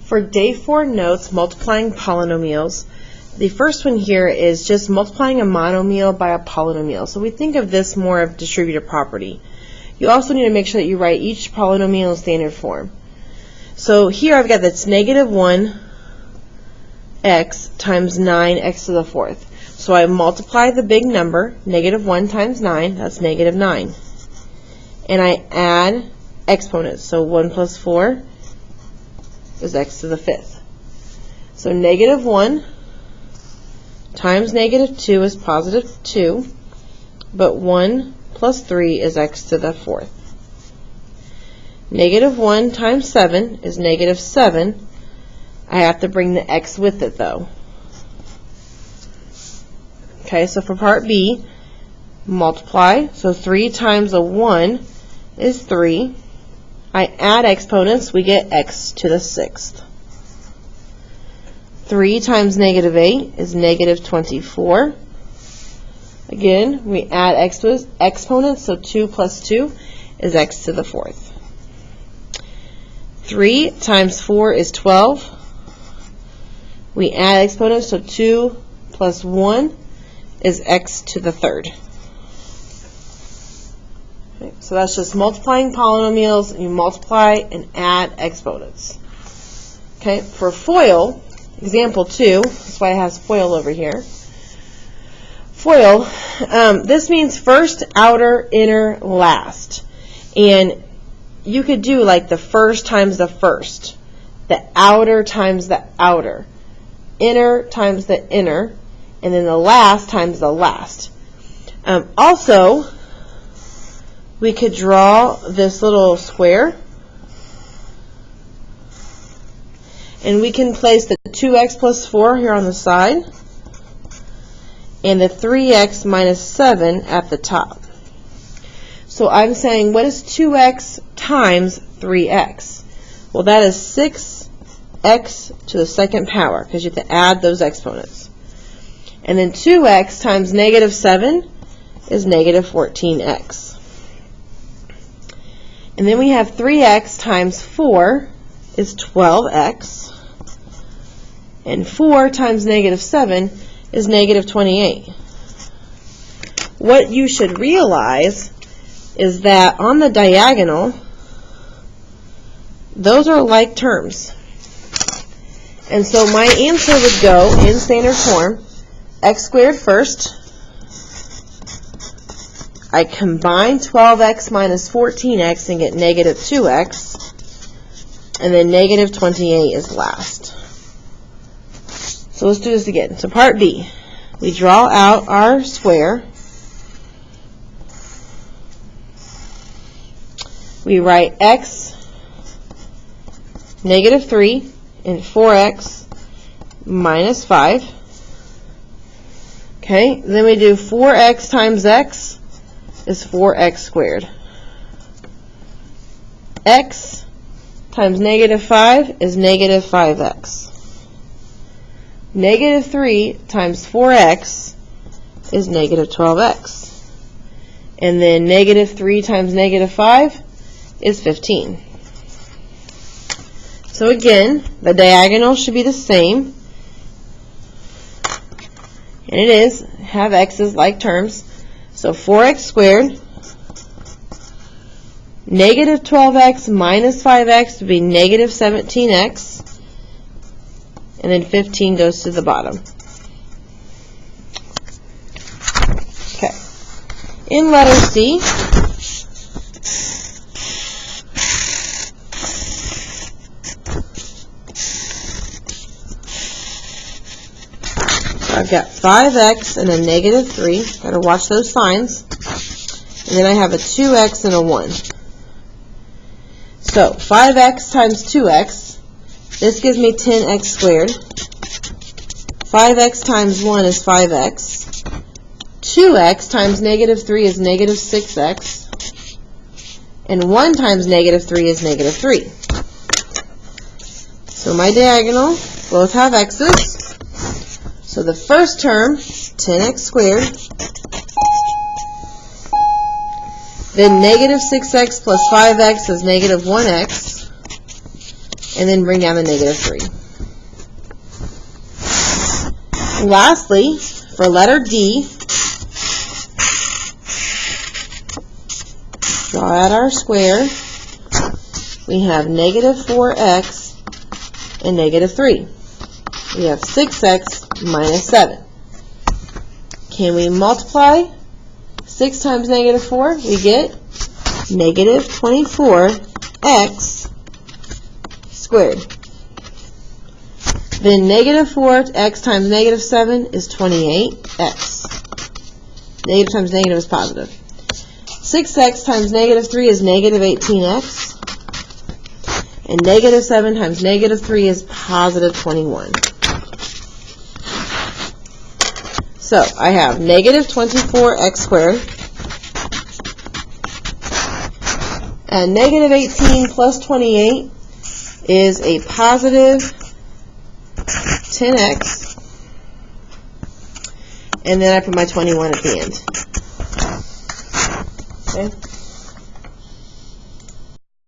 For day 4 notes, multiplying polynomials, the first one here is just multiplying a monomial by a polynomial. So we think of this more of distributive property. You also need to make sure that you write each polynomial in standard form. So here I've got that's negative 1x times 9x to the 4th. So I multiply the big number, negative 1 times 9, that's negative 9. And I add exponents, so 1 plus 4 is x to the 5th. So negative 1 times negative 2 is positive 2, but 1 plus 3 is x to the 4th. Negative 1 times 7 is negative 7. I have to bring the x with it, though. Okay, so for part B, multiply. So 3 times a 1 is 3. I add exponents, we get x to the 6th. 3 times negative 8 is negative 24. Again, we add exponents, so 2 plus 2 is x to the 4th. 3 times 4 is 12. We add exponents, so 2 plus 1 is x to the 3rd. Okay, so that's just multiplying polynomials. You multiply and add exponents. Okay, for FOIL, example 2, that's why it has FOIL over here. FOIL, this means first, outer, inner, last. And you could do like the first times the first, the outer times the outer, inner times the inner, and then the last times the last. Also, we could draw this little square, and we can place the 2x plus 4 here on the side, and the 3x minus 7 at the top. So I'm saying, what is 2x times 3x? Well, that is 6x to the 2nd power, because you have to add those exponents. And then 2x times negative 7 is negative 14x. And then we have 3x times 4 is 12x. And 4 times negative 7 is negative 28. What you should realize is that on the diagonal, those are like terms. And so my answer would go in standard form, x squared first. I combine 12x minus 14x and get negative 2x. And then negative 28 is last. So let's do this again. So part B, we draw out our square. We write x negative 3 and 4x minus 5. Okay, then we do 4x times x is 4x squared. X times negative 5 is negative 5x. Negative 3 times 4x is negative 12x. And then negative 3 times negative 5 is 15. So again, the diagonal should be the same. And it is, have x's like terms. So 4x squared, negative 12x minus 5x would be negative 17x. And then 15 goes to the bottom. Okay. In letter C, I've got 5x and a negative 3. Got to watch those signs. And then I have a 2x and a 1. So 5x times 2x. This gives me 10x squared. 5x times 1 is 5x. 2x times negative 3 is negative 6x. And 1 times negative 3 is negative 3. So my diagonal both have x's. So the first term, 10x squared. Then negative 6x plus 5x is negative 1x. and then bring down the negative 3. Lastly, for letter D, draw out our square. We have negative 4x and negative 3. We have 6x minus 7. Can we multiply 6 times negative 4? We get negative 24x squared. Then negative 4x times negative 7 is 28x. Negative times negative is positive. 6x times negative 3 is negative 18x. And negative 7 times negative 3 is positive 21. So I have negative 24x squared. And negative 18 plus 28 is a positive 10x. And then I put my 21 at the end. Okay.